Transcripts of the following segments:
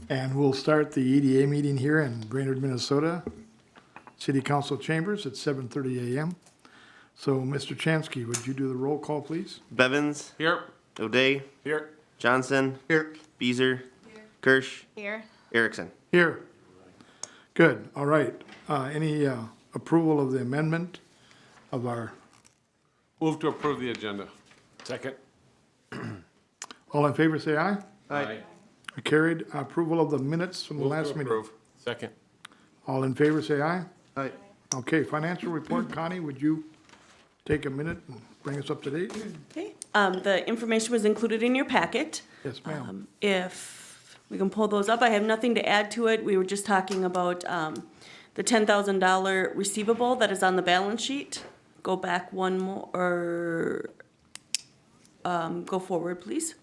And we'll start the EDA meeting here in Brainerd, Minnesota, City Council Chambers at 7:30 a.m. So, Mr. Chansky, would you do the roll call, please? Bevins. Here. O'Day. Here. Johnson. Here. Beezer. Kirsch. Here. Erickson. Here. Good, all right. Any approval of the amendment of our, Move to approve the agenda. Second. all in favor, say aye. Aye. Carried. Approval of the minutes from the Move to last meeting. approve. Second. All in favor, say aye. Aye. Okay, financial report, Connie, would you take a minute and bring us up to date? Okay. The information was included in your packet. Yes, ma'am. If we can pull those up, I have nothing to add to it. We were just talking about the $10,000 receivable that is on the balance sheet. Go back one more, or go forward, please.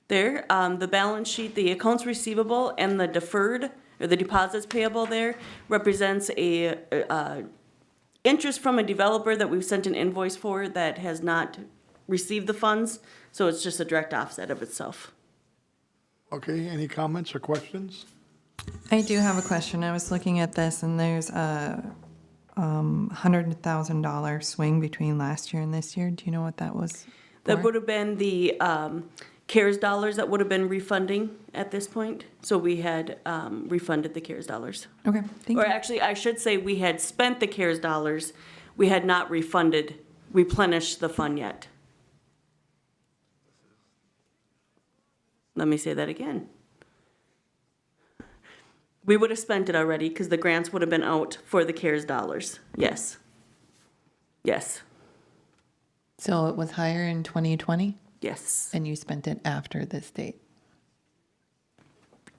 There, the balance sheet, the accounts receivable and the deferred, or the deposits payable there represents a interest from a developer that we've sent an invoice for that has not received the funds, so it's just a direct offset of itself. Okay, any comments or questions? I do have a question. I was looking at this, and there's a $100,000 swing between last year and this year. Do you know what that was That for? would have been the CARES dollars that would have been refunding at this point. So we had refunded the CARES dollars. Okay, thank Or you. actually, I should say we had spent the CARES dollars. We had not replenished the fund yet. Let me say that again. We would have spent it already because the grants would have been out for the CARES dollars. Yes. Yes. So it was higher in 2020, Yes. and you spent it after this date?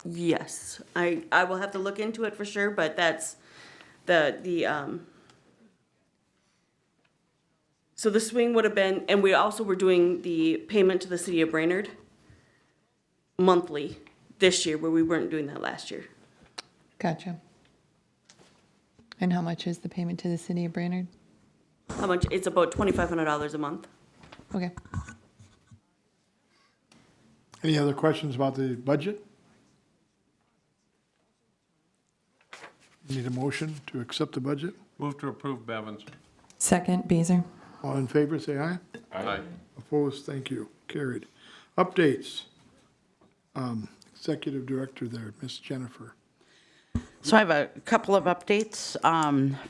Yes. I will have to look into it for sure, but that's so the swing would have been, and we also were doing the payment to the city of Brainerd monthly this year, where we weren't doing that last year. Gotcha. And how much is the payment to the city of Brainerd? How much? It's about $2,500 a month. Okay. Any other questions about the budget? Need a motion to accept the budget? Move to approve Bevins. Second, Beezer. All in favor, say aye. Aye. Opposed, thank you. Carried. Updates. Executive Director there, Miss Jennifer. So I have a couple of updates.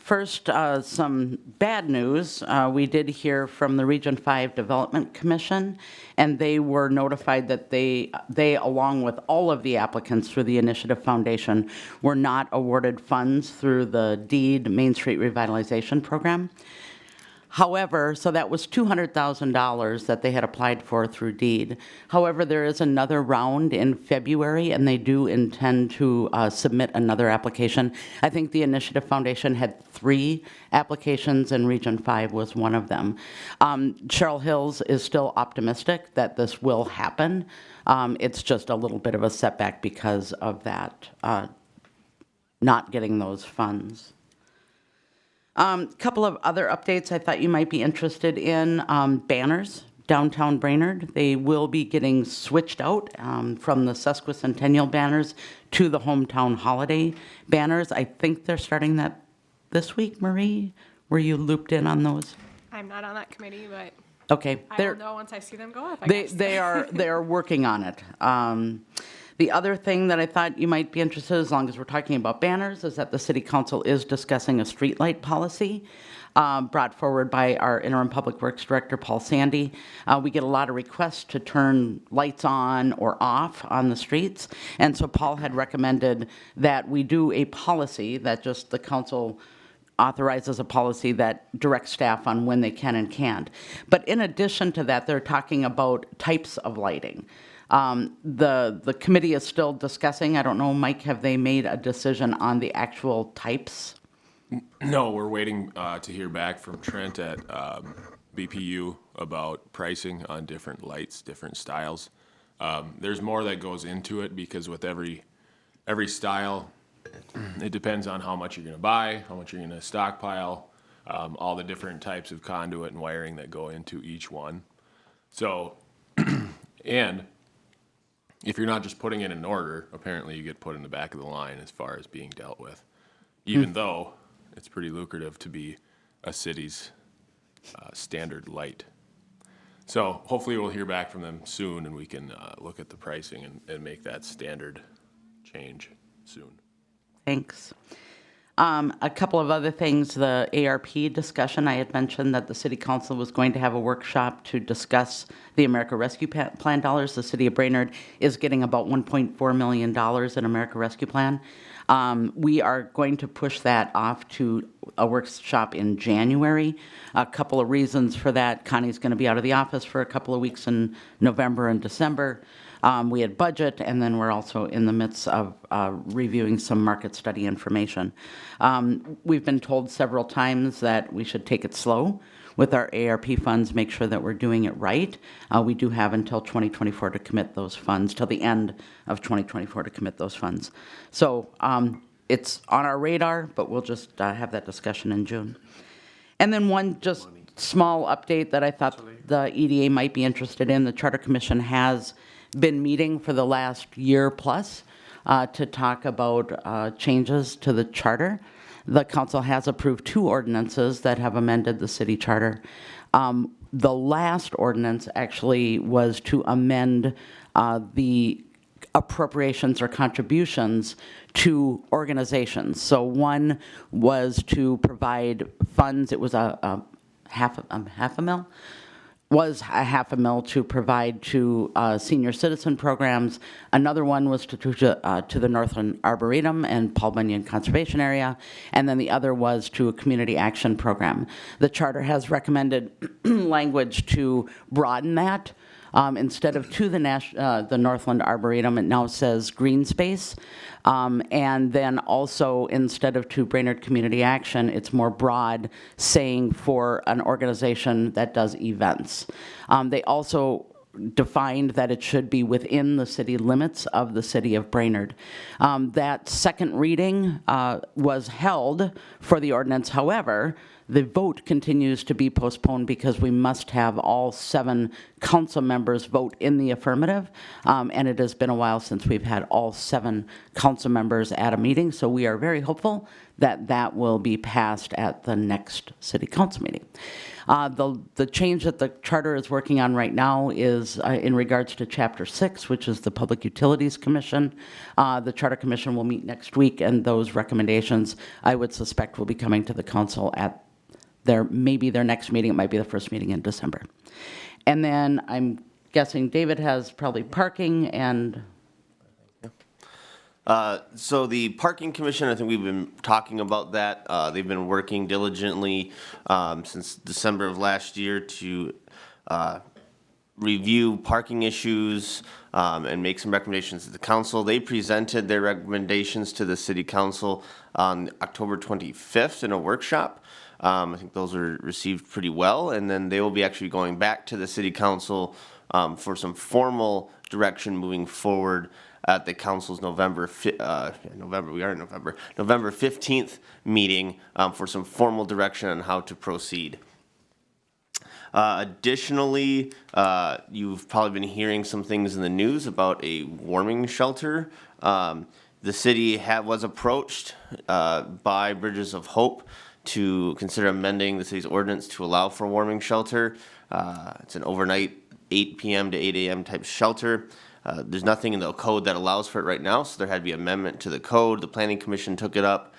First, some bad news. We did hear from the Region 5 Development Commission, and they were notified that they, along with all of the applicants through the Initiative Foundation, were not awarded funds through the DEED Main Street Revitalization Program. However, so that was $200,000 that they had applied for through DEED. However, there is another round in February, and they do intend to submit another application. I think the Initiative Foundation had 3 applications, and Region 5 was one of them. Cheryl Hills is still optimistic that this will happen. It's just a little bit of a setback because of that, not getting those funds. Couple of other updates I thought you might be interested in. Banners, downtown Brainerd. They will be getting switched out from the sesquicentennial banners to the hometown holiday banners. I think they're starting that this week, Marie. Were you looped in on those? I'm not on that committee, but Okay. I will know once I see them go up, I They, guess. they are working on it. The other thing that I thought you might be interested, as long as we're talking about banners, is that the city council is discussing a streetlight policy brought forward by our interim public works director, Paul Sandy. We get a lot of requests to turn lights on or off on the streets. And so Paul had recommended that we do a policy that just the council authorizes a policy that directs staff on when they can and can't. But in addition to that, they're talking about types of lighting. The committee is still discussing. I don't know, Mike, have they made a decision on the actual types? No, we're waiting to hear back from Trent at BPU about pricing on different lights, different styles. There's more that goes into it because with every style, it depends on how much you're going to buy, how much you're going to stockpile, all the different types of conduit and wiring that go into each one. So, and if you're not just putting it in order, apparently you get put in the back of the line as far as being dealt with, even though it's pretty lucrative to be a city's standard light. So hopefully we'll hear back from them soon, and we can look at the pricing and make that standard change soon. Thanks. A couple of other things, the ARP discussion, I had mentioned that the city council was going to have a workshop to discuss the America Rescue Plan dollars. The city of Brainerd is getting about $1.4 million in America Rescue Plan. We are going to push that off to a workshop in January. A couple of reasons for that. Connie's going to be out of the office for a couple of weeks in November and December. We had budget, and then we're also in the midst of reviewing some market study information. We've been told several times that we should take it slow with our ARP funds, make sure that we're doing it right. We do have until 2024 to commit those funds, till the end of 2024 to commit those funds. So it's on our radar, but we'll just have that discussion in June. And then one just small update that I thought the EDA might be interested in. The Charter Commission has been meeting for the last year plus to talk about changes to the charter. The council has approved 2 ordinances that have amended the city charter. The last ordinance actually was to amend the appropriations or contributions to organizations. So one was to provide funds, it was a half a mil? Was a $500,000 to provide to senior citizen programs. Another one was to the Northland Arboretum and Paul Bunyan Conservation Area, and then the other was to a community action program. The charter has recommended language to broaden that. Instead of to the Northland Arboretum, it now says green space. And then also, instead of to Brainerd Community Action, it's more broad, saying for an organization that does events. They also defined that it should be within the city limits of the city of Brainerd. That second reading was held for the ordinance. However, the vote continues to be postponed because we must have all 7 council members vote in the affirmative, and it has been a while since we've had all 7 council members at a meeting, so we are very hopeful that that will be passed at the next city council meeting. The change that the charter is working on right now is in regards to Chapter 6, which is the Public Utilities Commission. The Charter Commission will meet next week, and those recommendations, I would suspect, will be coming to the council at maybe their next meeting. It might be the first meeting in December. And then I'm guessing David has probably parking and... So the Parking Commission, I think we've been talking about that. They've been working diligently since December of last year to review parking issues and make some recommendations to the council. They presented their recommendations to the city council on October 25th in a workshop. I think those were received pretty well, and then they will be actually going back to the city council for some formal direction moving forward at the council's November 15th meeting for some formal direction on how to proceed. Additionally, you've probably been hearing some things in the news about a warming shelter. The city was approached by Bridges of Hope to consider amending the city's ordinance to allow for a warming shelter. It's an overnight 8 p.m. to 8 a.m. type shelter. There's nothing in the code that allows for it right now, so there had to be an amendment to the code. The Planning Commission took it up,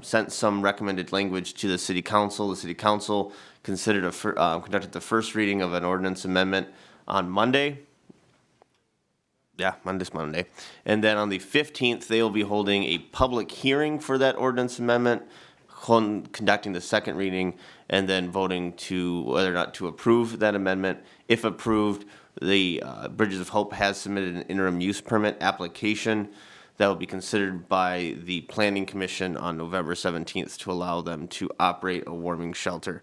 sent some recommended language to the City Council. The City Council conducted the first reading of an ordinance amendment on Monday. Yeah, this Monday. And then on the 15th, they will be holding a public hearing for that ordinance amendment, conducting the second reading, and then voting to whether or not to approve that amendment. If approved, the Bridges of Hope has submitted an interim use permit application that will be considered by the Planning Commission on November 17th to allow them to operate a warming shelter.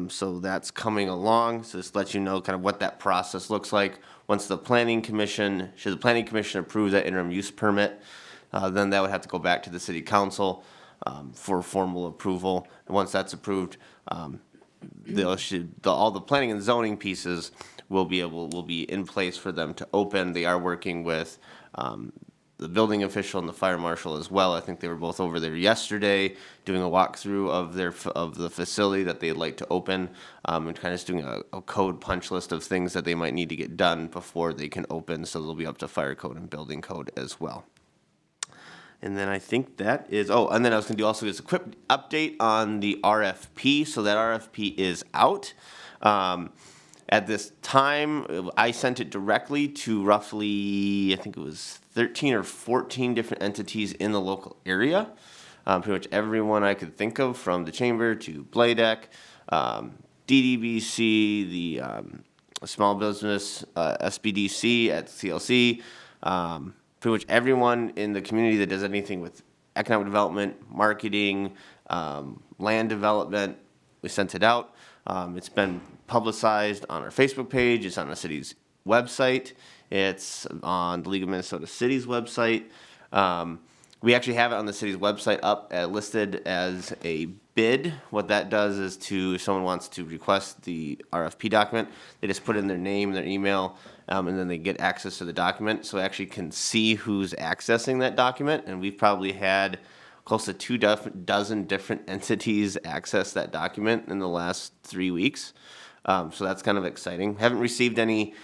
So that's coming along. So this lets you know kind of what that process looks like. Once the Planning Commission, should the Planning Commission approve that interim use permit, then that would have to go back to the City Council for formal approval. And once that's approved, all the planning and zoning pieces will be in place for them to open. They are working with the building official and the fire marshal as well. I think they were both over there yesterday doing a walkthrough of the facility that they'd like to open, and kind of just doing a code punch list of things that they might need to get done before they can open, so they'll be up to fire code and building code as well. And then I think that is, and then I was going to do also just a quick update on the RFP. So that RFP is out. At this time, I sent it directly to roughly, I think it was 13 or 14 different entities in the local area. Pretty much everyone I could think of, from the chamber to Bladec, DDBC, the small business, SBDC at CLC, pretty much everyone in the community that does anything with economic development, marketing, land development. We sent it out. It's been publicized on our Facebook page. It's on the city's website. It's on the League of Minnesota Cities website. We actually have it on the city's website up listed as a bid. What that does is if someone wants to request the RFP document, they just put in their name, their email, and then they get access to the document. So I actually can see who's accessing that document, and we've probably had close to 24 different entities access that document in the last 3 weeks. So that's kind of exciting. Haven't received any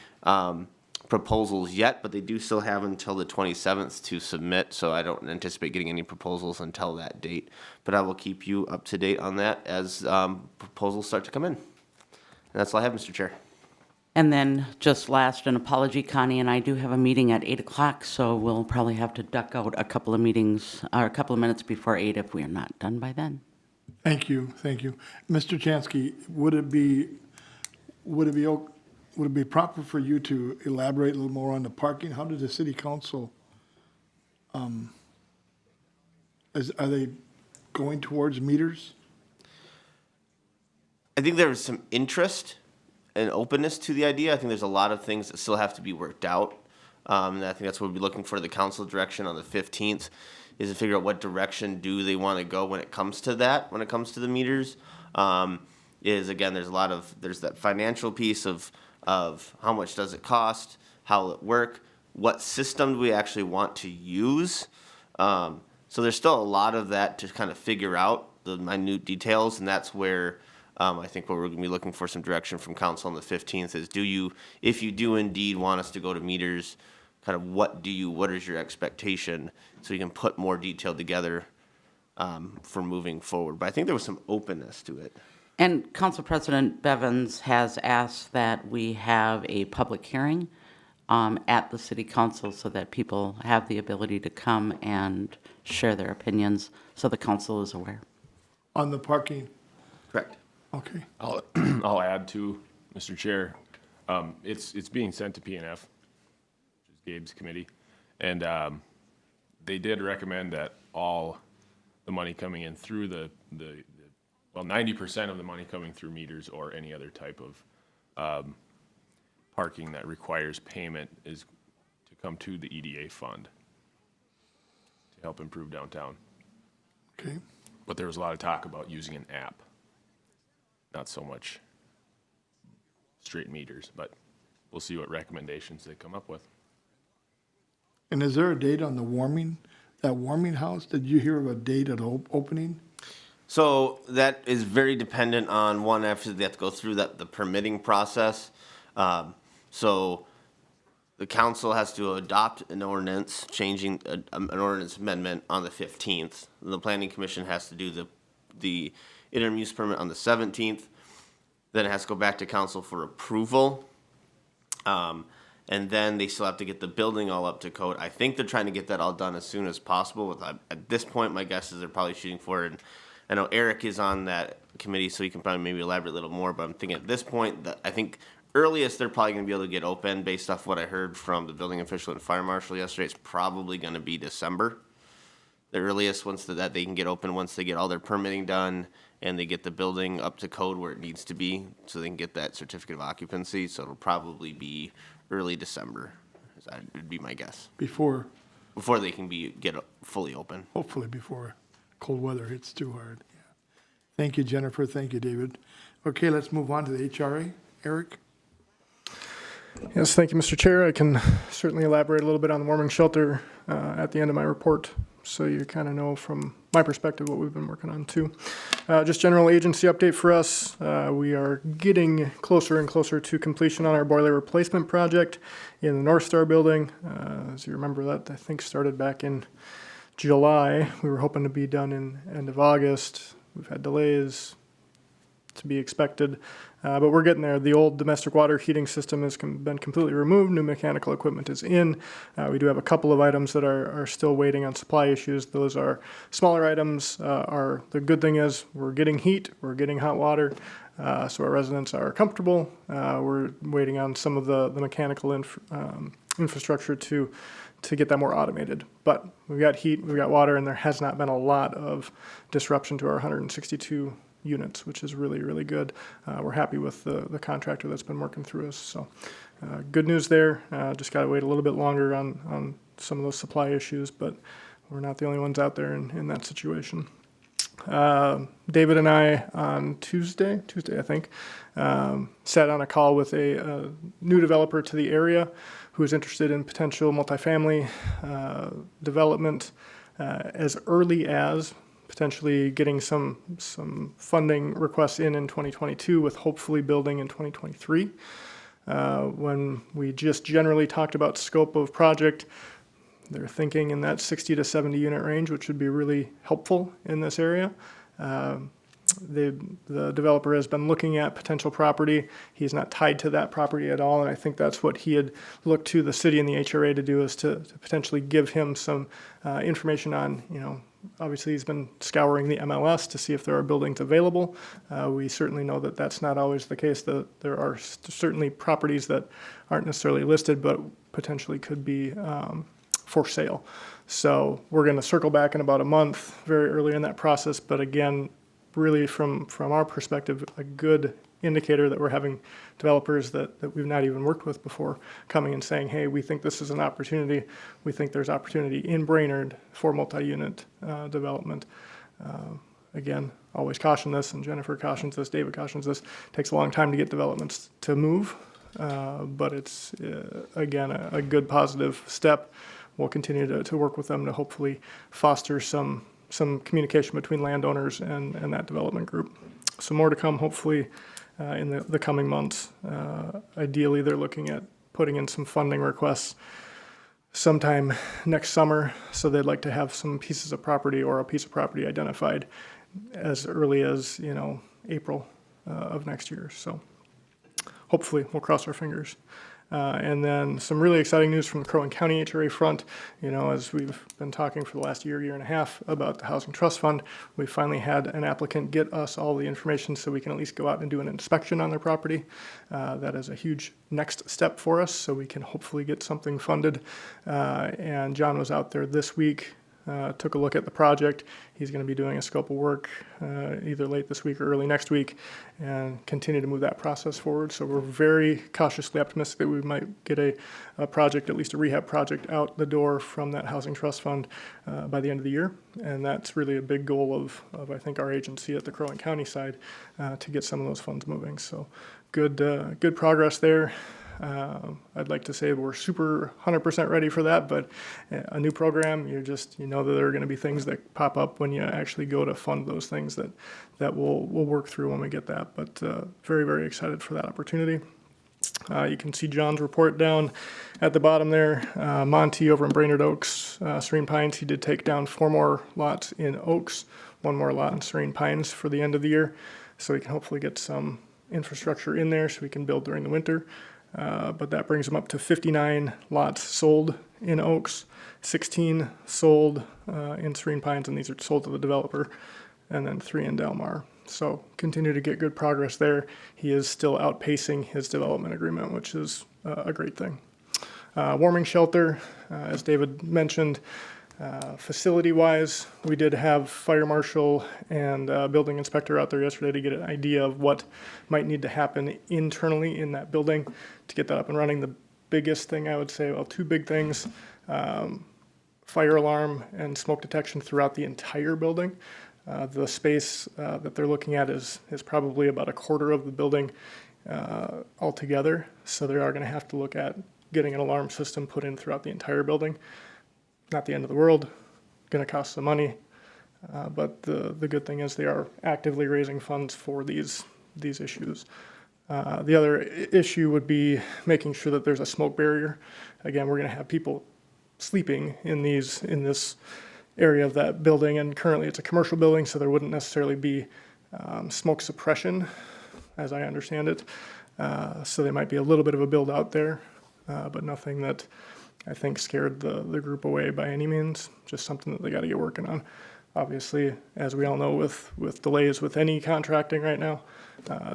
proposals yet, but they do still have until the 27th to submit, so I don't anticipate getting any proposals until that date. But I will keep you up to date on that as proposals start to come in. And that's all I have, Mr. Chair. And then just last, an apology, Connie and I do have a meeting at 8 o'clock, so we'll probably have to duck out a couple of meetings, or a couple of minutes before 8 if we are not done by then. Thank you. Mr. Chansky, would it be proper for you to elaborate a little more on the parking? How did the city council, are they going towards meters? I think there was some interest and openness to the idea. I think there's a lot of things that still have to be worked out. And I think that's what we'll be looking for the council direction on the 15th, is to figure out what direction do they want to go when it comes to that, when it comes to the meters. Again, there's that financial piece of how much does it cost, how will it work, what system do we actually want to use. So there's still a lot of that to kind of figure out, the minute details, and that's where I think what we're going to be looking for some direction from council on the 15th is, if you do indeed want us to go to meters, kind of what is your expectation, so you can put more detail together for moving forward. But I think there was some openness to it. And Council President Bevins has asked that we have a public hearing at the city council so that people have the ability to come and share their opinions, so the council is aware. On the parking? Correct. Okay. I'll add to, Mr. Chair, it's being sent to PNF, which is Gabe's committee, and they did recommend that all the money coming in through 90% of the money coming through meters or any other type of parking that requires payment is to come to the EDA fund to help improve downtown. Okay. But there was a lot of talk about using an app, not so much straight meters, but we'll see what recommendations they come up with. And is there a date on that warming house? Did you hear of a date of opening? So that is very dependent on after they have to go through the permitting process. So the council has to adopt an ordinance changing an ordinance amendment on the 15th. The planning commission has to do the interim use permit on the 17th. Then it has to go back to council for approval. And then they still have to get the building all up to code. I think they're trying to get that all done as soon as possible. At this point, my guess is they're probably shooting for it. And I know Eric is on that committee, so he can probably maybe elaborate a little more, but I'm thinking at this point that I think earliest they're probably going to be able to get open, based off what I heard from the building official and fire marshal yesterday. It's probably going to be December. The earliest that they can get open, once they get all their permitting done and they get the building up to code where it needs to be, so they can get that certificate of occupancy. So it'll probably be early December. That would be my guess. Before Before they can get fully open. Hopefully before cold weather hits too hard. Yeah. Thank you, Jennifer. Thank you, David. Okay, let's move on to the HRA. Eric? Yes, thank you, Mr. Chair. I can certainly elaborate a little bit on the warming shelter at the end of my report, so you kind of know from my perspective what we've been working on too. Just general agency update for us. We are getting closer and closer to completion on our boiler replacement project in the North Star building. As you remember, that I think started back in July. We were hoping to be done in end of August. We've had delays to be expected, but we're getting there. The old domestic water heating system has been completely removed. New mechanical equipment is in. We do have a couple of items that are still waiting on supply issues. Those are smaller items. The good thing is we're getting heat, we're getting hot water, so our residents are comfortable. We're waiting on some of the mechanical infrastructure to get that more automated. But we've got heat, we've got water, and there has not been a lot of disruption to our 162 units, which is really, really good. We're happy with the contractor that's been working through us. So good news there. Just got to wait a little bit longer on some of those supply issues, but we're not the only ones out there in that situation. David and I on Tuesday I think, sat on a call with a new developer to the area who is interested in potential multifamily development as early as potentially getting some funding requests in 2022 with hopefully building in 2023. When we just generally talked about scope of project, they're thinking in that 60 to 70 unit range, which would be really helpful in this area. The developer has been looking at potential property. He's not tied to that property at all, and I think that's what he had looked to the city and the HRA to do, is to potentially give him some information on, obviously he's been scouring the MLS to see if there are buildings available. We certainly know that that's not always the case. That there are certainly properties that aren't necessarily listed, but potentially could be for sale. So we're going to circle back in about a month, very early in that process. But again, really from our perspective, a good indicator that we're having developers that we've not even worked with before coming and saying, hey, we think this is an opportunity. We think there's opportunity in Brainerd for multi-unit development. Again, always caution this, and Jennifer cautions this, David cautions this. It takes a long time to get developments to move, but it's, again, a good positive step. We'll continue to work with them to hopefully foster some communication between landowners and that development group. So more to come, hopefully, in the coming months. Ideally, they're looking at putting in some funding requests sometime next summer. So they'd like to have some pieces of property or a piece of property identified as early as, April of next year. So hopefully, we'll cross our fingers. And then some really exciting news from the Crow County HRA front. As we've been talking for the last year and a half about the Housing Trust Fund, we finally had an applicant get us all the information so we can at least go out and do an inspection on their property. That is a huge next step for us, so we can hopefully get something funded. And John was out there this week, took a look at the project. He's going to be doing a scope of work either late this week or early next week, and continue to move that process forward. So we're very cautiously optimistic that we might get a project, at least a rehab project, out the door from that Housing Trust Fund by the end of the year. And that's really a big goal of I think, our agency at the Crow County side to get some of those funds moving. So good progress there. I'd like to say we're super 100% ready for that, but a new program, you know that there are going to be things that pop up when you actually go to fund those things that we'll work through when we get that. But very, very excited for that opportunity. You can see John's report down at the bottom there. Monty over in Brainerd Oaks, Serene Pines, he did take down 4 more lots in Oaks, 1 more lot in Serene Pines for the end of the year. So we can hopefully get some infrastructure in there so we can build during the winter. But that brings them up to 59 lots sold in Oaks, 16 sold in Serene Pines, and these are sold to the developer, and then 3 in Delmar. So continue to get good progress there. He is still outpacing his development agreement, which is a great thing. Warming shelter, as David mentioned, facility-wise, we did have fire marshal and building inspector out there yesterday to get an idea of what might need to happen internally in that building to get that up and running. The biggest thing I would say, well, 2 big things, fire alarm and smoke detection throughout the entire building. The space that they're looking at is probably about a quarter of the building. altogether. So they are going to have to look at getting an alarm system put in throughout the entire building. Not the end of the world, going to cost some money. But the good thing is they are actively raising funds for these issues. The other issue would be making sure that there's a smoke barrier. Again, we're going to have people sleeping in this area of that building, and currently it's a commercial building, so there wouldn't necessarily be smoke suppression, as I understand it. So there might be a little bit of a build out there, but nothing that I think scared the group away by any means. Just something that they got to get working on. Obviously, as we all know, with delays with any contracting right now,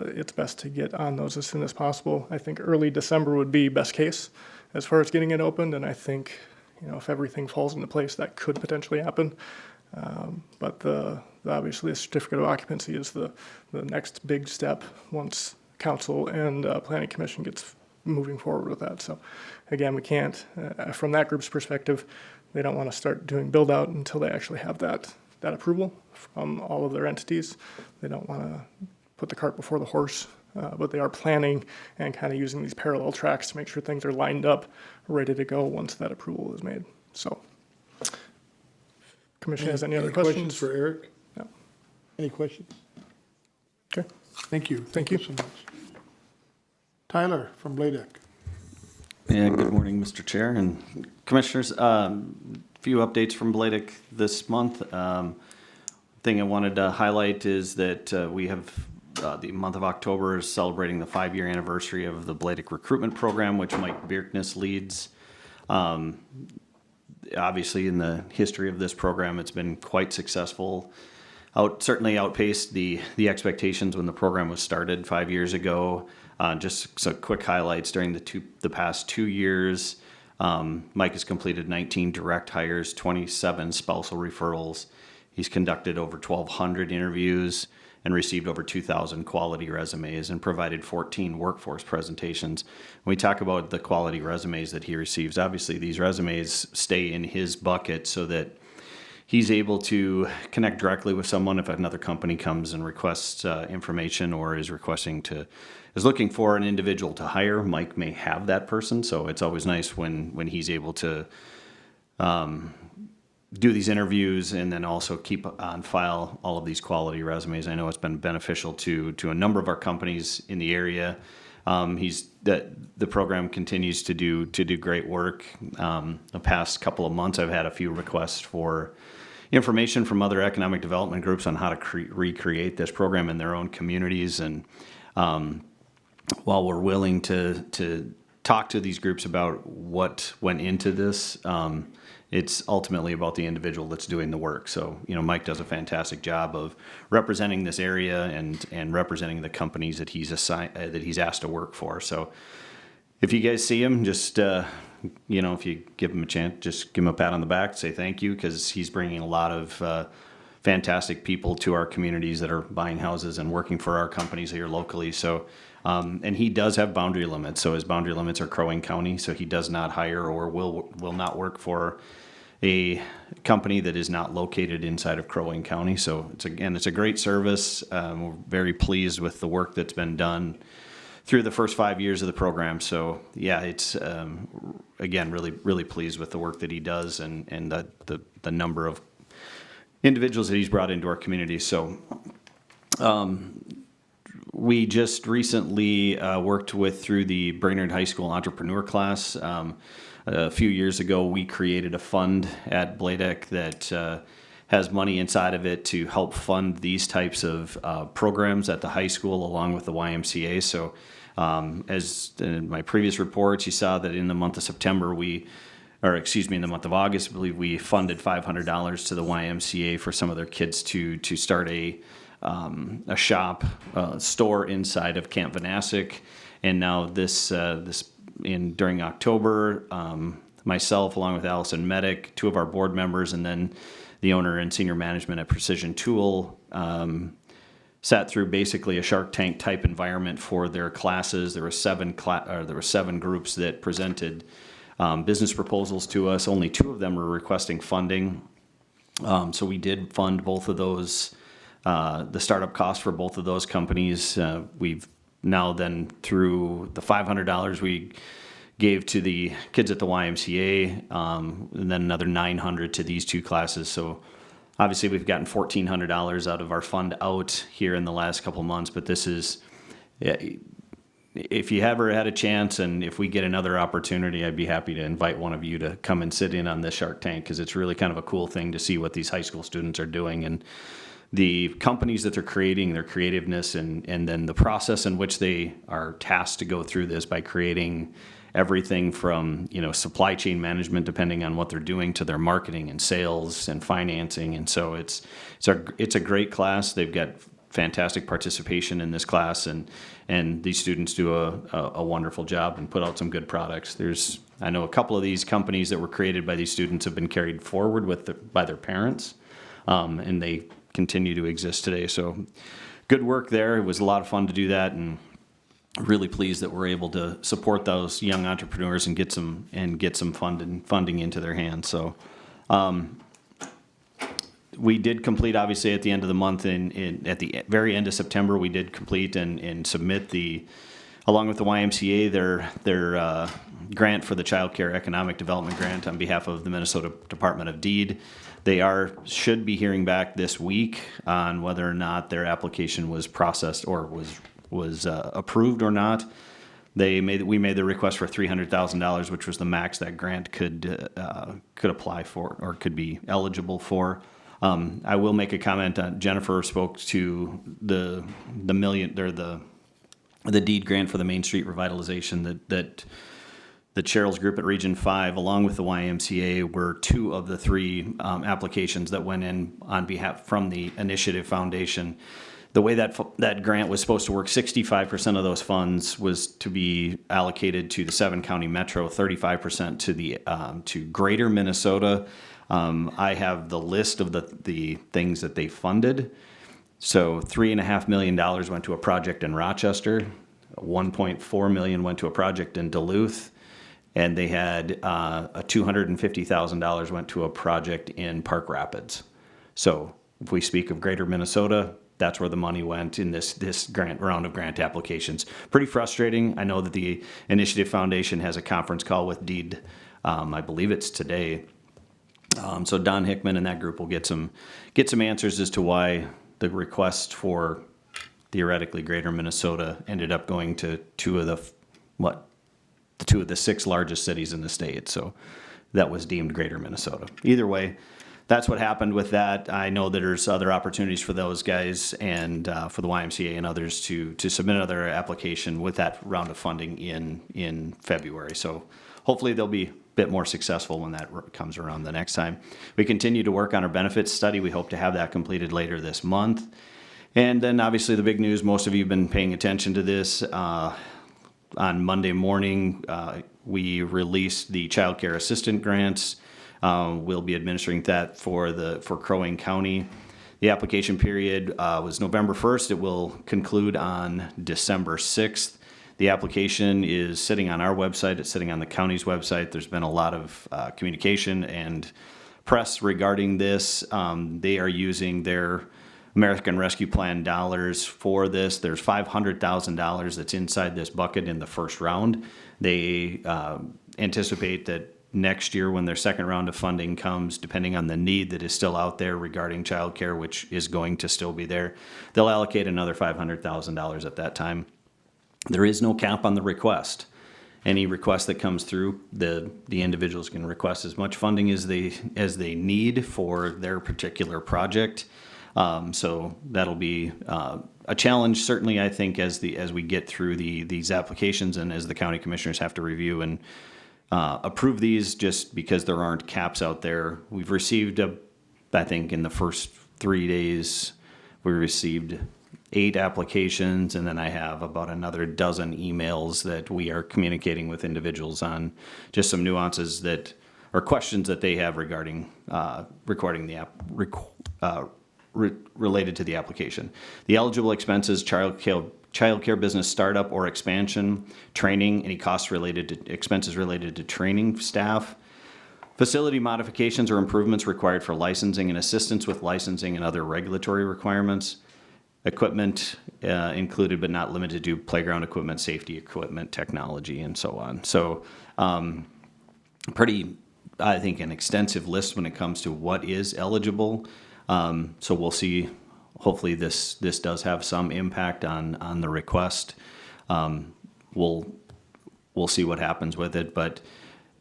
it's best to get on those as soon as possible. I think early December would be best case as far as getting it opened, and I think, if everything falls into place, that could potentially happen. But obviously, the certificate of occupancy is the next big step once council and planning commission gets moving forward with that. So again, we can't, from that group's perspective, they don't want to start doing build out until they actually have that approval from all of their entities. They don't want to put the cart before the horse, but they are planning and kind of using these parallel tracks to make sure things are lined up, ready to go once that approval is made. So, Commission has any other questions? for Eric? No. Any questions? Okay. Thank you. Thank you. So much. Tyler from Bladeck. Yeah, good morning, Mr. Chair and Commissioners. Few updates from Bladeck this month. Thing I wanted to highlight is that we have the month of October is celebrating the 5-year anniversary of the Bladeck recruitment program, which Mike Bierkness leads. Obviously, in the history of this program, it's been quite successful. Certainly outpaced the expectations when the program was started 5 years ago. Just some quick highlights during the past 2 years. Mike has completed 19 direct hires, 27 spousal referrals. He's conducted over 1,200 interviews and received over 2,000 quality resumes and provided 14 workforce presentations. When we talk about the quality resumes that he receives, obviously these resumes stay in his bucket so that he's able to connect directly with someone if another company comes and requests information or is looking for an individual to hire. Mike may have that person, so it's always nice when he's able to do these interviews and then also keep on file all of these quality resumes. I know it's been beneficial to a number of our companies in the area. The program continues to do great work. The past couple of months, I've had a few requests for information from other economic development groups on how to recreate this program in their own communities. And while we're willing to talk to these groups about what went into this, it's ultimately about the individual that's doing the work. So, Mike does a fantastic job of representing this area and representing the companies that he's asked to work for. So, if you guys see him, just if you give him a chance, just give him a pat on the back, say thank you, because he's bringing a lot of fantastic people to our communities that are buying houses and working for our companies here locally. So, and he does have boundary limits. So his boundary limits are Crow Wing County. So he does not hire or will not work for a company that is not located inside of Crow Wing County. So it's a great service. We're very pleased with the work that's been done through the first 5 years of the program. So yeah, it's again really pleased with the work that he does and the number of individuals that he's brought into our community. So we just recently worked through the Brainerd High School entrepreneur class. A few years ago, we created a fund at Bladeck that has money inside of it to help fund these types of programs at the high school along with the YMCA. So as in my previous reports, you saw that in the month of September, in the month of August, I believe we funded $500 to the YMCA for some of their kids to start a store inside of Camp Vanasek. And now during October, myself along with Allison Medic, two of our board members, and then the owner and senior management at Precision Tool sat through basically a Shark Tank type environment for their classes. There were seven groups that presented business proposals to us. Only 2 of them were requesting funding. So we did fund both of those, the startup costs for both of those companies. We've now then through the $500 we gave to the kids at the YMCA, and then another $900 to these two classes. So obviously we've gotten $1,400 out of our fund out here in the last couple of months, but this is, if you ever had a chance and if we get another opportunity, I'd be happy to invite one of you to come and sit in on this Shark Tank, because it's really kind of a cool thing to see what these high school students are doing and the companies that they're creating, their creativeness, and then the process in which they are tasked to go through this by creating everything from, you know, supply chain management, depending on what they're doing, to their marketing and sales and financing. And so it's a great class. They've got fantastic participation in this class, and these students do a wonderful job and put out some good products. I know a couple of these companies that were created by these students have been carried forward by their parents, and they continue to exist today. So good work there. It was a lot of fun to do that, and really pleased that we're able to support those young entrepreneurs and get some funding into their hands. So we did complete, obviously, at the end of the month, at the very end of September, we did complete and submit along with the YMCA, their grant for the Child Care Economic Development Grant on behalf of the Minnesota Department of Deed. They should be hearing back this week on whether or not their application was processed or was approved or not. We made the request for $300,000, which was the max that grant could apply for or could be eligible for. I will make a comment. Jennifer spoke to the deed grant for the Main Street revitalization that the Cheryl's group at Region 5, along with the YMCA, were two of the three applications that went in on behalf from the Initiative Foundation. The way that grant was supposed to work, 65% of those funds was to be allocated to the 7-county metro, 35% to Greater Minnesota. I have the list of the things that they funded. So $3.5 million went to a project in Rochester, $1.4 million went to a project in Duluth, and they had a $250,000 went to a project in Park Rapids. So if we speak of Greater Minnesota, that's where the money went in this round of grant applications. Pretty frustrating. I know that the Initiative Foundation has a conference call with Deed. I believe it's today. So Don Hickman and that group will get some answers as to why the request for theoretically Greater Minnesota ended up going to two of the 6 largest cities in the state. So that was deemed Greater Minnesota. Either way, that's what happened with that. I know that there's other opportunities for those guys and for the YMCA and others to submit another application with that round of funding in February. So hopefully they'll be a bit more successful when that comes around the next time. We continue to work on our benefits study. We hope to have that completed later this month. And then obviously the big news, most of you have been paying attention to this. On Monday morning, we released the child care assistant grants. We'll be administering that for Crow Wing County. The application period was November 1st. It will conclude on December 6th. The application is sitting on our website. It's sitting on the county's website. There's been a lot of communication and press regarding this. They are using their American Rescue Plan dollars for this. There's $500,000 that's inside this bucket in the first round. They anticipate that next year, when their second round of funding comes, depending on the need that is still out there regarding childcare, which is going to still be there, they'll allocate another $500,000 at that time. There is no cap on the request. Any request that comes through, the individuals can request as much funding as they need for their particular project. So that'll be a challenge, certainly, I think, as we get through these applications and as the county commissioners have to review and approve these, just because there aren't caps out there. We've received, I think in the first 3 days, we received 8 applications, and then I have about another dozen emails that we are communicating with individuals on just some nuances or questions that they have regarding recording the app. Related to the application. The eligible expenses, child care business startup or expansion, training, any costs expenses related to training staff, facility modifications or improvements required for licensing and assistance with licensing and other regulatory requirements, equipment included but not limited to playground equipment, safety equipment, technology, and so on. So pretty, I think, an extensive list when it comes to what is eligible. So we'll see. Hopefully this does have some impact on the request. We'll see what happens with it, but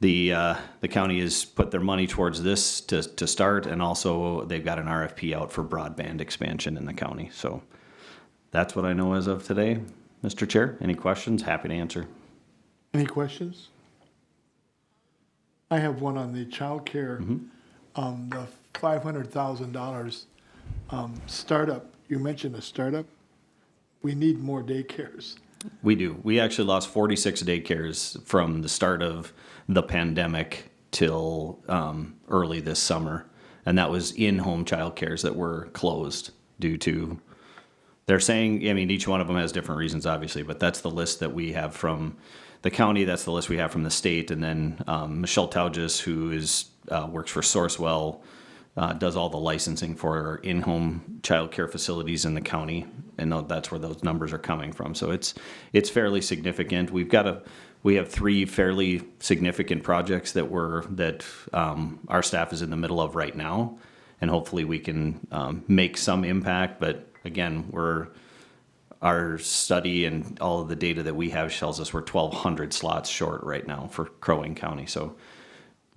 the county has put their money towards this to start, and also they've got an RFP out for broadband expansion in the county. So that's what I know as of today. Mr. Chair, any questions? Happy to answer. Any questions? I have one on the childcare, the $500,000 startup. You mentioned a startup. We need more daycares. We do. We actually lost 46 daycares from the start of the pandemic till early this summer. And that was in-home childcares that were closed due to, they're saying, I mean, each one of them has different reasons, obviously, but that's the list that we have from the county. That's the list we have from the state. And then Michelle Taugis, who works for Sourcewell, does all the licensing for in-home childcare facilities in the county, and that's where those numbers are coming from. So it's fairly significant. We have 3 fairly significant projects that our staff is in the middle of right now, and hopefully we can make some impact. But again, our study and all of the data that we have tells us we're 1,200 slots short right now for Crow Wing County. So.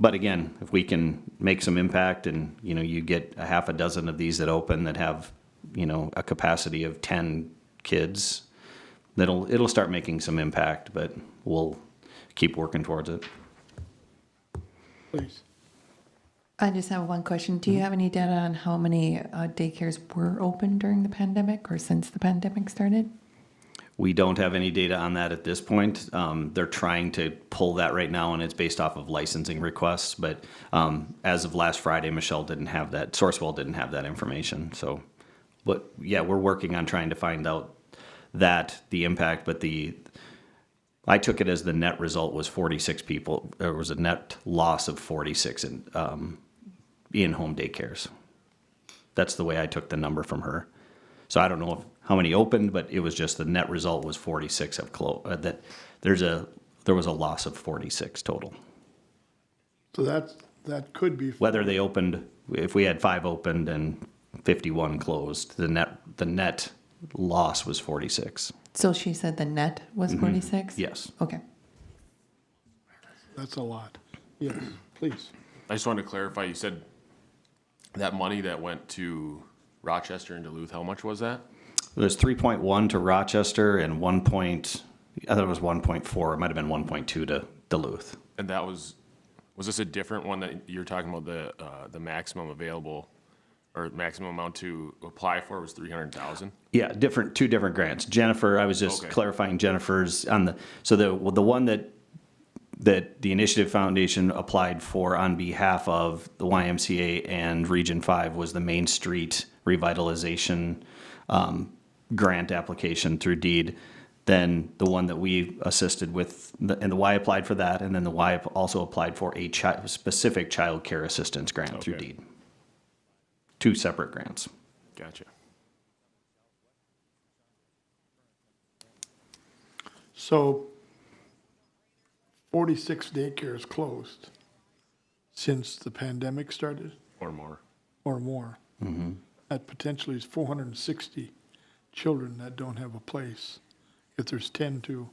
But again, if we can make some impact and, you get a half a dozen of these that open that have, a capacity of 10 kids, it'll start making some impact, but we'll keep working towards it. Please. I just have one question. Do you have any data on how many daycares were open during the pandemic or since the pandemic started? We don't have any data on that at this point. They're trying to pull that right now, and it's based off of licensing requests. But as of last Friday, Michelle didn't have that. Sourcewell didn't have that information. So, but yeah, we're working on trying to find out the impact. But I took it as the net result was 46 people. There was a net loss of 46 in-home daycares. That's the way I took the number from her. So I don't know how many opened, but it was just the net result was 46 have closed. There was a loss of 46 total. So that could be. Whether they opened, if we had 5 opened and 51 closed, the net loss was 46. So she said the net was 46? Yes. Okay. That's a lot. Yes, please. I just wanted to clarify, you said that money that went to Rochester and Duluth, how much was that? It was 3.1 to Rochester and I thought it was 1.4. It might have been 1.2 to Duluth. And that was this a different one that you're talking about, the maximum available or maximum amount to apply for was 300,000? Yeah, two different grants. Jennifer, I was just clarifying Jennifer's on the one that the Initiative Foundation applied for on behalf of the YMCA and Region 5 was the Main Street Revitalization grant application through DEED. Then the one that we assisted with, and the Y applied for that, and then the Y also applied for a specific child care assistance grant through DEED. 2 separate grants. Gotcha. So 46 daycares closed since the pandemic started? Or more. Or more. Mm-hmm. That potentially is 460 children that don't have a place if there's 10 to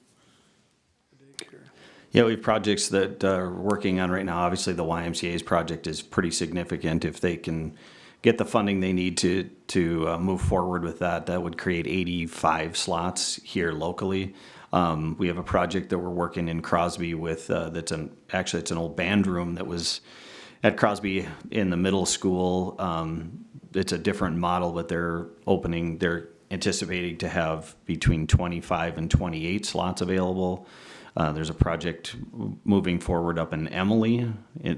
daycare. Yeah, we have projects that are working on right now. Obviously, the YMCA's project is pretty significant. If they can get the funding they need to move forward with that, that would create 85 slots here locally. We have a project that we're working in Crosby with it's an old band room that was at Crosby in the middle school. It's a different model, but they're anticipating to have between 25 and 28 slots available. There's a project moving forward up in Emily.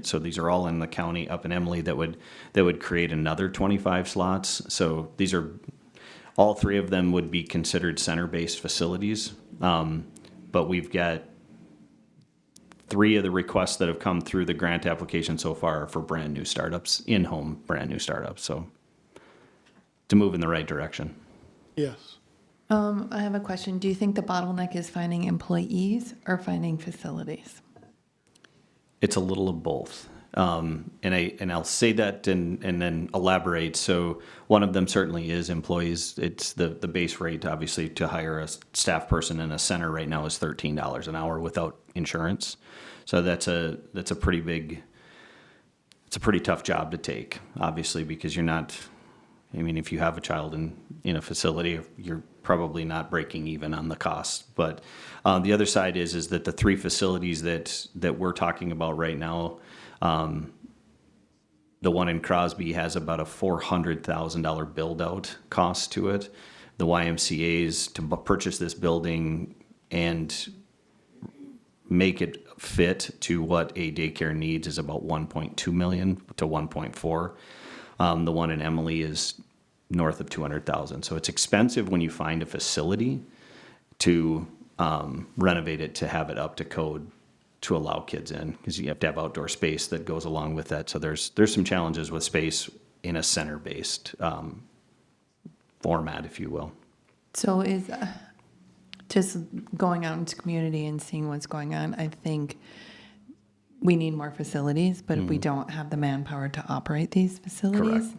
So these are all in the county up in Emily that would create another 25 slots. So these are, all 3 of them would be considered center-based facilities. But we've got 3 of the requests that have come through the grant application so far for brand new startups, in-home brand new startups. So to move in the right direction. Yes. I have a question. Do you think the bottleneck is finding employees or finding facilities? It's a little of both. And I'll say that and then elaborate. So one of them certainly is employees. It's the base rate, obviously, to hire a staff person in a center right now is $13 an hour without insurance. So that's a pretty big, it's a pretty tough job to take, obviously, because you're not, I mean, if you have a child in a facility, you're probably not breaking even on the cost. But the other side is that the 3 facilities that we're talking about right now, the one in Crosby has about a $400,000 build out cost to it. The YMCA's to purchase this building and make it fit to what a daycare needs is about 1.2 million to 1.4. The one in Emily is north of 200,000. So it's expensive when you find a facility to renovate it to have it up to code to allow kids in, because you have to have outdoor space that goes along with that. So there's some challenges with space in a center-based format, if you will. So is just going out into community and seeing what's going on, I think we need more facilities, but we don't have the manpower to operate these facilities.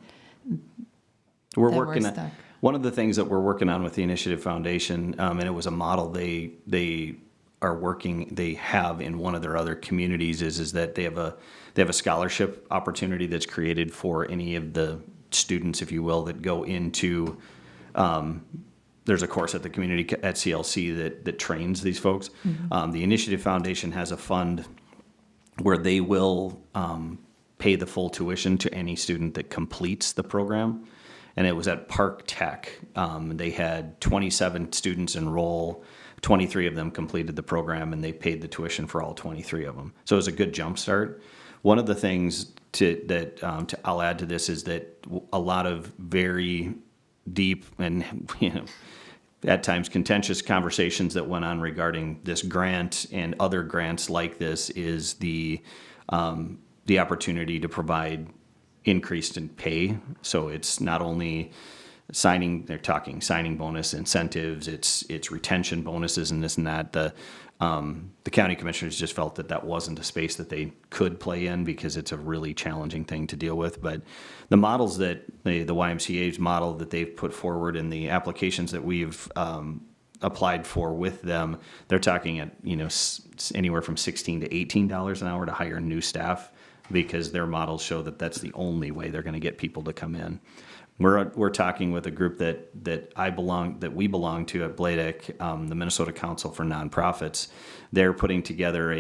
We're Then we're working stuck. one of the things that we're working on with the Initiative Foundation, and it was a model they have in one of their other communities is that they have a scholarship opportunity that's created for any of the students, if you will, that go into there's a course at the community at CLC that trains these folks. The Initiative Foundation has a fund where they will pay the full tuition to any student that completes the program. And it was at Park Tech. They had 27 students enroll. 23 of them completed the program, and they paid the tuition for all 23 of them. So it was a good jump start. One of the things I'll add to this is that a lot of very deep and at times contentious conversations that went on regarding this grant and other grants like this is the opportunity to provide increased in pay. So it's not only they're talking signing bonus incentives, it's retention bonuses and this and that. The county commissioners just felt that wasn't a space that they could play in because it's a really challenging thing to deal with. But the models that the YMCA's model that they've put forward in the applications that we've applied for with them, they're talking at anywhere from $16 to $18 an hour to hire new staff, because their models show that that's the only way they're going to get people to come in. We're talking with a group that we belong to at Bladek, the Minnesota Council for Nonprofits. They're putting together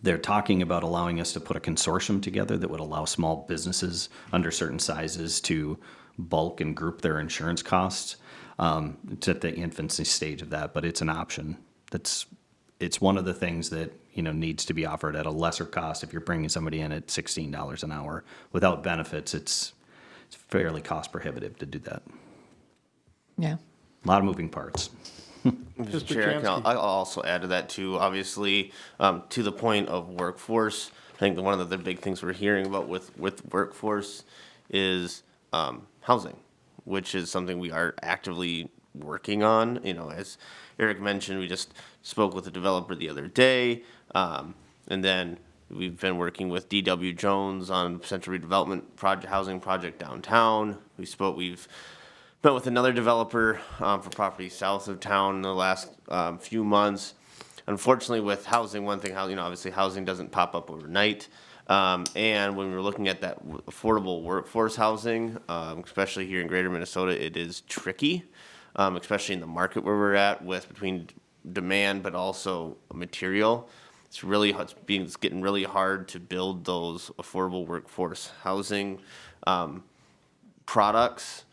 they're talking about allowing us to put a consortium together that would allow small businesses under certain sizes to bulk and group their insurance costs. It's at the infancy stage of that, but it's an option. It's one of the things that needs to be offered at a lesser cost. If you're bringing somebody in at $16 an hour without benefits, it's fairly cost prohibitive to do that. Yeah. A lot of moving parts. Mr. Chair, Chansky. I'll also add to that too. Obviously, to the point of workforce, I think one of the big things we're hearing about with workforce is housing, which is something we are actively working on. As Eric mentioned, we just spoke with a developer the other day, and then we've been working with D.W. Jones on potential redevelopment housing project downtown. We've met with another developer for property south of town in the last few months. Unfortunately, with housing, one thing, obviously housing doesn't pop up overnight. And when we're looking at that affordable workforce housing, especially here in greater Minnesota, it is tricky, especially in the market where we're at between demand but also material. It's getting really hard to build those affordable workforce housing products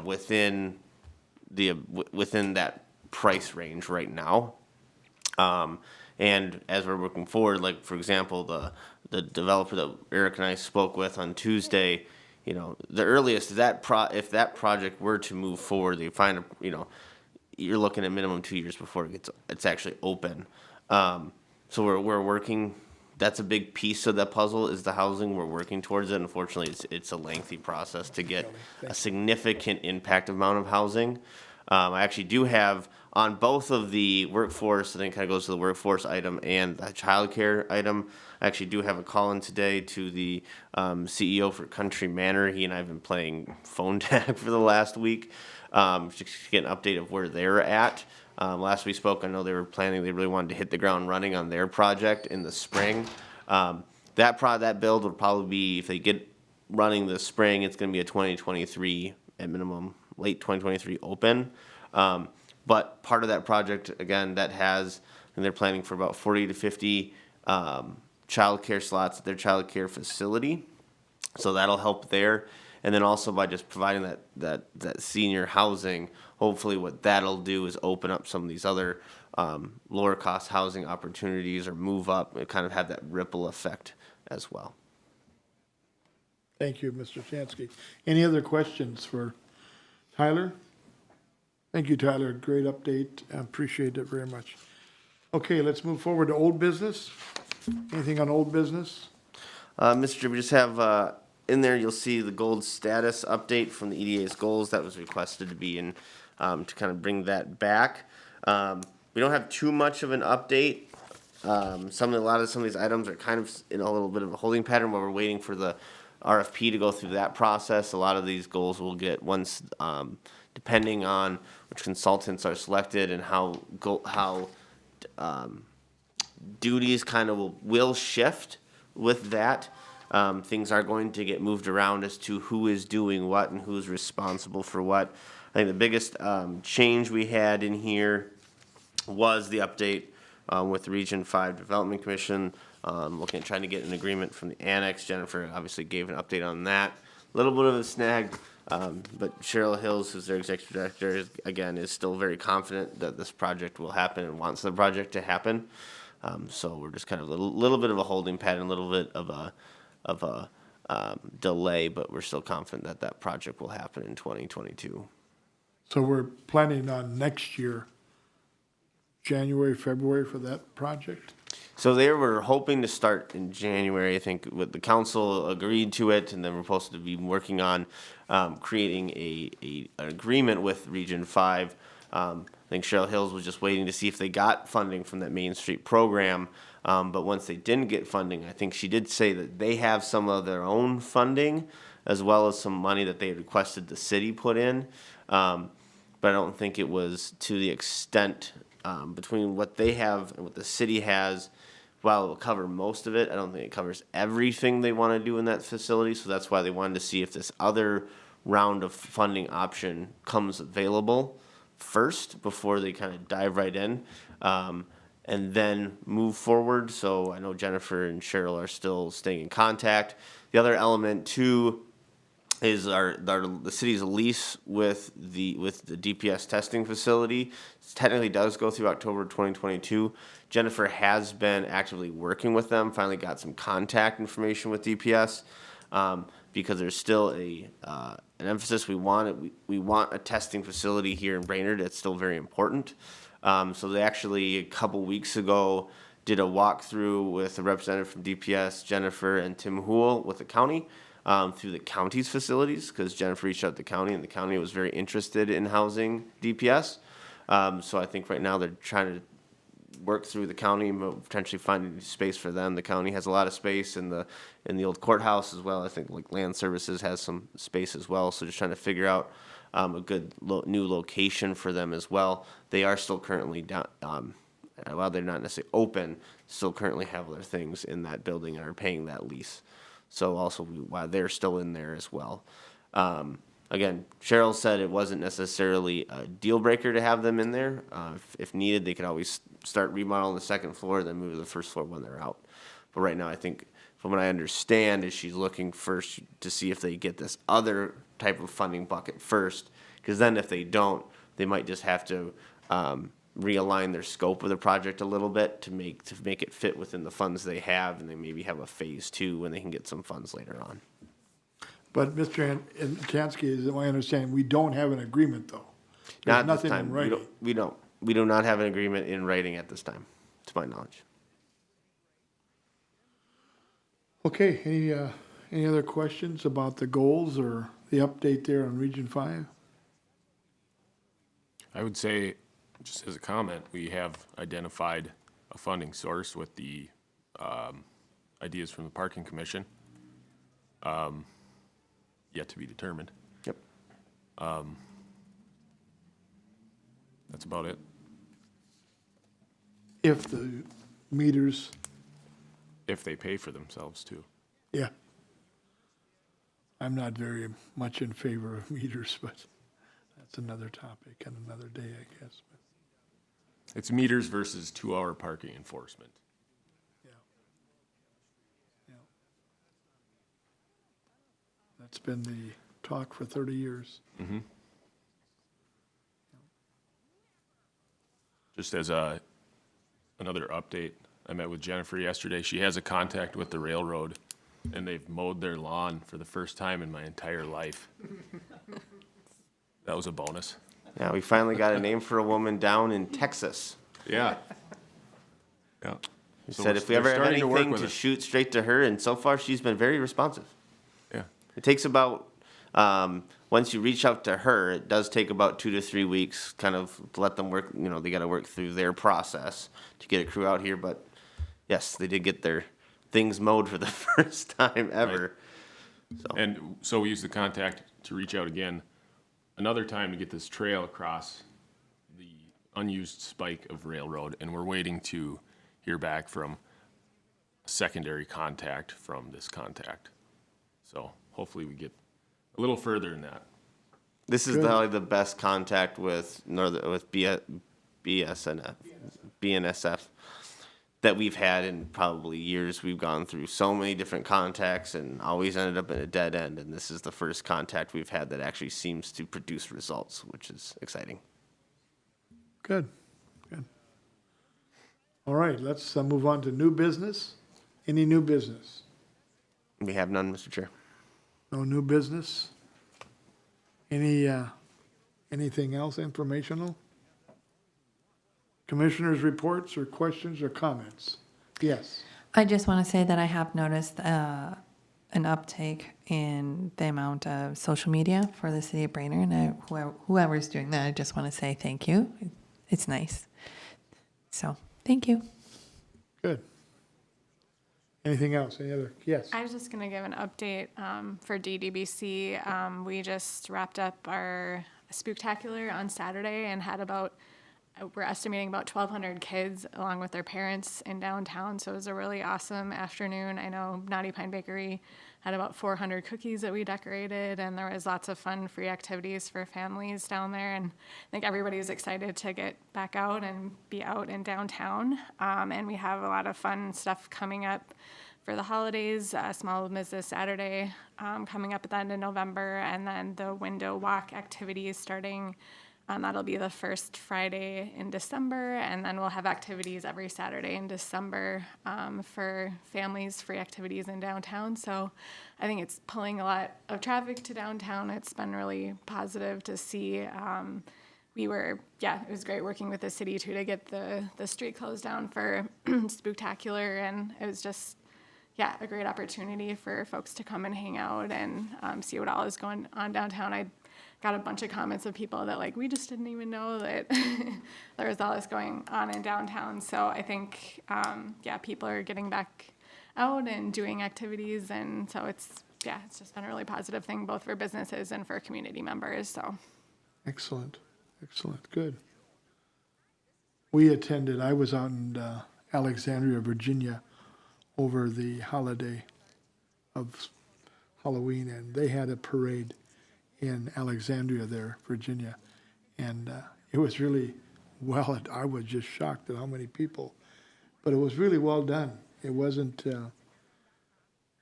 within that price range right now. And as we're working forward, like for example, the developer that Eric and I spoke with on Tuesday, the earliest if that project were to move forward, they find you're looking at minimum 2 years before it's actually open. So we're working that's a big piece of the puzzle is the housing. We're working towards it. Unfortunately, it's a lengthy process to get a significant impact amount of housing. I actually do have on both of the workforce, I think it kind of goes to the workforce item and the childcare item. I actually do have a call in today to the CEO for Country Manor. He and I have been playing phone tag for the last week, just to get an update of where they're at. Last we spoke, I know they really wanted to hit the ground running on their project in the spring. That build would probably be, if they get running this spring, it's going to be a 2023 at minimum, late 2023 open. But part of that project, again, and they're planning for about 40 to 50 childcare slots at their childcare facility. So that'll help there. And then also by just providing that senior housing, hopefully what that'll do is open up some of these other lower cost housing opportunities or move up and kind of have that ripple effect as well. Thank you, Mr. Chansky. Any other questions for Tyler? Thank you, Tyler. Great update. I appreciate it very much. Okay, let's move forward to old business. Anything on old business? Mr. Chair, we just have in there, you'll see the gold status update from the EDA's goals that was requested to be in, to kind of bring that back. We don't have too much of an update. A lot of these items are kind of in a little bit of a holding pattern while we're waiting for the RFP to go through that process. A lot of these goals will get once, depending on which consultants are selected and how duties kind of will shift with that. Things are going to get moved around as to who is doing what and who's responsible for what. I think the biggest change we had in here was the update with the Region 5 Development Commission, looking at trying to get an agreement from the annex. Jennifer obviously gave an update on that. A little bit of a snag, but Cheryl Hills, who's their executive director, is still very confident that this project will happen and wants the project to happen. So we're just kind of a little bit of a holding pattern, a little bit of a delay, but we're still confident that project will happen in 2022. So we're planning on next year, January, February for that project? So they were hoping to start in January. I think with the council agreed to it, and then we're supposed to be working on creating an agreement with Region 5. I think Cheryl Hills was just waiting to see if they got funding from that Main Street program. But once they didn't get funding, I think she did say that they have some of their own funding, as well as some money that they had requested the city put in. But I don't think it was to the extent between what they have and what the city has. While it will cover most of it, I don't think it covers everything they want to do in that facility. So that's why they wanted to see if this other round of funding option comes available first before they kind of dive right in, and then move forward. So I know Jennifer and Cheryl are still staying in contact. The other element too is the city's lease with the DPS testing facility. It technically does go through October 2022. Jennifer has been actively working with them. Finally got some contact information with DPS, because there's still an emphasis. We want a testing facility here in Brainerd. It's still very important. So they actually a couple weeks ago did a walkthrough with a representative from DPS, Jennifer and Tim Hool with the county. Through the county's facilities, because Jennifer reached out to the county, and the county was very interested in housing DPS. So I think right now they're trying to work through the county and potentially finding space for them. The county has a lot of space in the old courthouse as well. I think like Land Services has some space as well. So just trying to figure out a good new location for them as well. They are still currently down. While they're not necessarily open, still currently have their things in that building and are paying that lease. So also, while they're still in there as well. Again, Cheryl said it wasn't necessarily a deal breaker to have them in there. If needed, they could always start remodeling the second floor, then move to the first floor when they're out. But right now, I think, from what I understand, is she's looking first to see if they get this other type of funding bucket first. Because then if they don't, they might just have to realign their scope of the project a little bit to make it fit within the funds they have, and they maybe have a phase 2 when they can get some funds later on. But Mr. Chansky, is my understanding, we don't have an agreement though. There's Not at this nothing in time. writing. We do not have an agreement in writing at this time, to my knowledge. Okay, any other questions about the goals or the update there on Region 5? I would say, just as a comment, we have identified a funding source with the ideas from the Parking Commission. Yet to be determined. Yep. That's about it. If the meters, If they pay for themselves too. yeah. I'm not very much in favor of meters, but that's another topic and another day, I guess. It's meters versus 2-hour parking enforcement. Yeah. Yeah. That's been the talk for 30 years. Just as another update, I met with Jennifer yesterday. She has a contact with the railroad, and they've mowed their lawn for the first time in my entire life. That was a bonus. Yeah, we finally got a name for a woman down in Texas. Yeah. Yeah. He So said we're- if we ever they're have starting to work anything with to it. shoot straight to her, and so far she's been very responsive. Yeah. It takes about, once you reach out to her, it does take about 2 to 3 weeks, kind of to let them work, they gotta work through their process to get a crew out here, but yes, they did get their things mowed for the first time ever. And so we used the contact to reach out again, another time to get this trail across the unused spike of railroad, and we're waiting to hear back from a secondary contact from this contact. So hopefully we get a little further in that. This is probably the best contact with BNSF that we've had in probably years. We've gone through so many different contacts and always ended up in a dead end. And this is the first contact we've had that actually seems to produce results, which is exciting. Good, good. All right, let's move on to new business. Any new business? We have none, Mr. Chair. No new business? Anything else informational? Commissioners' reports or questions or comments? Yes. I just want to say that I have noticed an uptake in the amount of social media for the city of Brainerd, and whoever's doing that, I just want to say thank you. It's nice. So, thank you. Good. Anything else? Any other? Yes. I was just going to give an update for DDBC. We just wrapped up our spooktacular on Saturday and had we're estimating about 1,200 kids along with their parents in downtown. So it was a really awesome afternoon. I know Naughty Pine Bakery had about 400 cookies that we decorated, and there was lots of fun free activities for families down there. And I think everybody was excited to get back out and be out in downtown. And we have a lot of fun stuff coming up for the holidays, Small Business Saturday coming up at the end of November, and then the window walk activities starting. That'll be the first Friday in December, and then we'll have activities every Saturday in December for families, free activities in downtown. So I think it's pulling a lot of traffic to downtown. It's been really positive to see. It was great working with the city too to get the street closed down for Spooktacular, and it was just a great opportunity for folks to come and hang out and see what all is going on downtown. I got a bunch of comments of people that we just didn't even know that there was all this going on in downtown. So I think, people are getting back out and doing activities. And so it's just been a really positive thing, both for businesses and for community members. So Excellent. Excellent. Good. I was out in Alexandria, Virginia over the holiday of Halloween, and they had a parade in Alexandria there, Virginia. And it was really I was just shocked at how many people, but it was really well done. It wasn't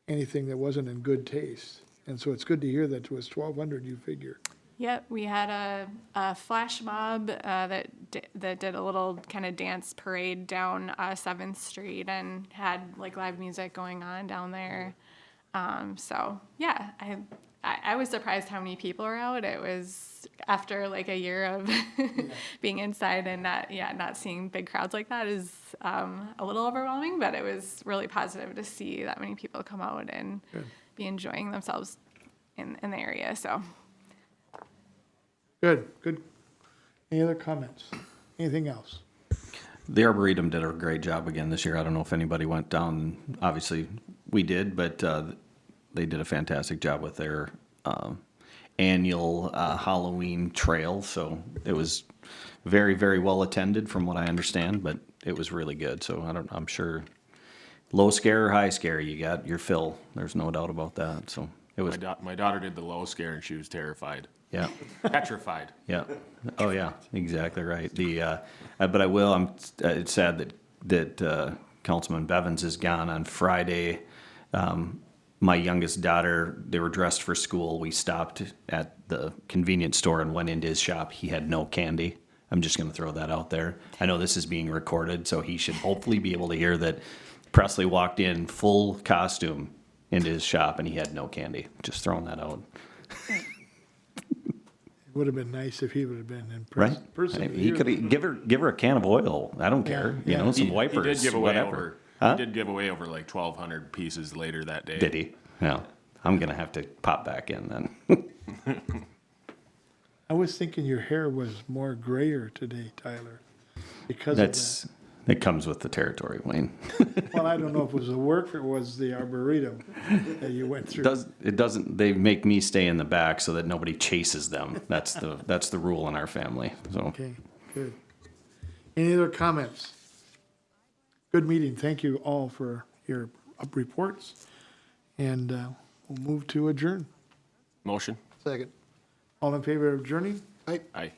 anything that wasn't in good taste. And so it's good to hear that it was 1,200, you figure. Yep, we had a flash mob that did a little kind of dance parade down 7th Street and had live music going on down there. I I was surprised how many people were out. It was after like a year of being inside and not seeing big crowds like that is a little overwhelming, but it was really positive to see that many people come out and be enjoying themselves in the area. So Good. Any other comments? Anything else? The Arboretum did a great job again this year. I don't know if anybody went down. Obviously, we did, but they did a fantastic job with their annual Halloween trail. So it was very, very well attended, from what I understand. But it was really good. So I'm sure low scare or high scare, you got your fill. There's no doubt about that. So it was. My daughter did the low scare and she was terrified. Yeah. Petrified. Yeah. Oh, yeah. Exactly right. But I will. It's sad that Councilman Bevins is gone on Friday. My youngest daughter, they were dressed for school. We stopped at the convenience store and went into his shop. He had no candy. I'm just going to throw that out there. I know this is being recorded, so he should hopefully be able to hear that Presley walked in full costume into his shop and he had no candy. Just throwing that out. It would have been nice if he would have been in Right? person. He could give her a can of oil. I don't care. You know, some wipers, He did give away whatever. He did give away over like 1,200 pieces later that day. Did he? No. I'm going to have to pop back in then. I was thinking your hair was more grayer today, Tyler, because of that. It comes with the territory, Wayne. Well, I don't know if it was the work or it was the Arboretum that you went through. It doesn't. They make me stay in the back so that nobody chases them. That's the rule in our family. So Okay, good. Any other comments? Good meeting. Thank you all for your reports. And we'll move to adjourn. Motion. Second. All in favor of adjourning? Aye.